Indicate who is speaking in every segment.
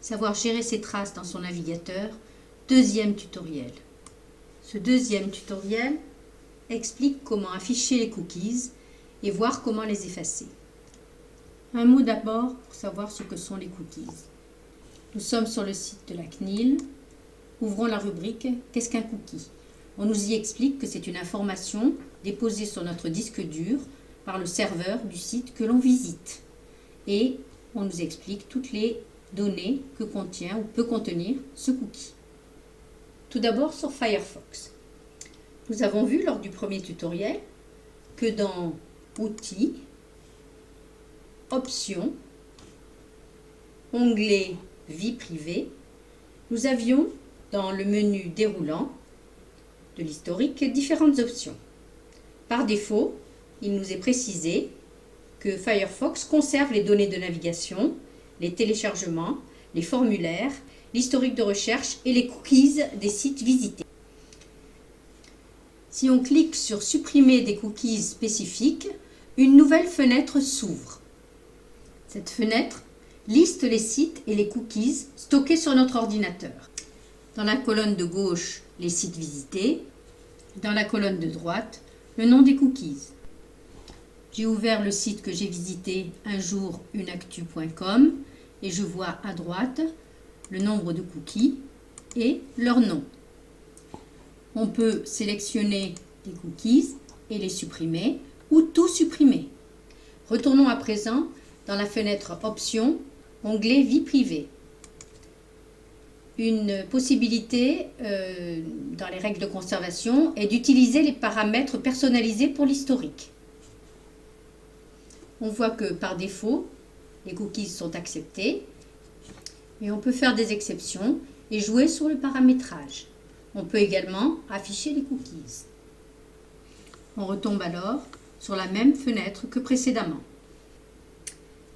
Speaker 1: Savoir gérer ses traces dans son navigateur, deuxième tutoriel. Ce deuxième tutoriel explique comment afficher les cookies et voir comment les effacer. Un mot d'abord pour savoir ce que sont les cookies. Nous sommes sur le site de la CNIL. Ouvrons la rubrique « Qu'est-ce qu'un cookie ?» On nous y explique que c'est une information déposée sur notre disque dur par le serveur du site que l'on visite. Et on nous explique toutes les données que contient ou peut contenir ce cookie. Tout d'abord sur Firefox. Nous avons vu lors du premier tutoriel que dans Outils, Options, onglet Vie privée, nous avions dans le menu déroulant de l'historique différentes options. Par défaut, il nous est précisé que Firefox conserve les données de navigation, les téléchargements, les formulaires, l'historique de recherche et les cookies des sites visités. Si on clique sur Supprimer des cookies spécifiques, une nouvelle fenêtre s'ouvre. Cette fenêtre liste les sites et les cookies stockés sur notre ordinateur. Dans la colonne de gauche, les sites visités. Dans la colonne de droite, le nom des cookies. J'ai ouvert le site que j'ai visité unjourunactu.com et je vois à droite le nombre de cookies et leur nom. On peut sélectionner des cookies et les supprimer ou tout supprimer. Retournons à présent dans la fenêtre Options, onglet Vie privée. Une possibilité dans les règles de conservation est d'utiliser les paramètres personnalisés pour l'historique. On voit que par défaut, les cookies sont acceptés et on peut faire des exceptions et jouer sur le paramétrage. On peut également afficher les cookies. On retombe alors sur la même fenêtre que précédemment.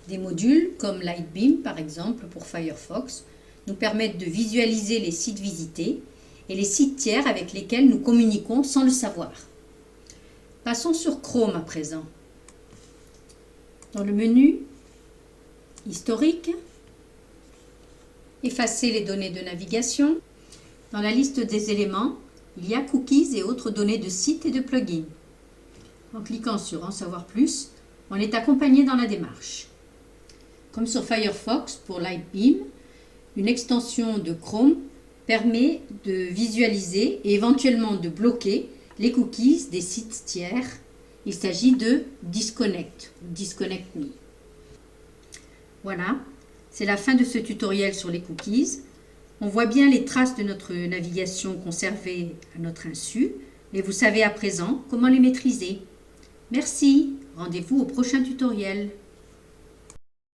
Speaker 1: Des modules comme Lightbeam par exemple pour Firefox nous permettent de visualiser les sites visités et les sites tiers avec lesquels nous communiquons sans le savoir. Passons sur Chrome à présent. Dans le menu Historique, Effacer les données de navigation. Dans la liste des éléments, il y a Cookies et autres données de sites et de plugins. En cliquant sur En savoir plus, on est accompagné dans la démarche. Comme sur Firefox pour Lightbeam, une extension de Chrome permet de visualiser et éventuellement de bloquer les cookies des sites tiers. Il s'agit de Disconnect ou Disconnect Me. Voilà, c'est la fin de ce tutoriel sur les cookies. On voit bien les traces de notre navigation conservées à notre insu, mais vous savez à présent comment les maîtriser. Merci, rendez-vous au prochain tutoriel.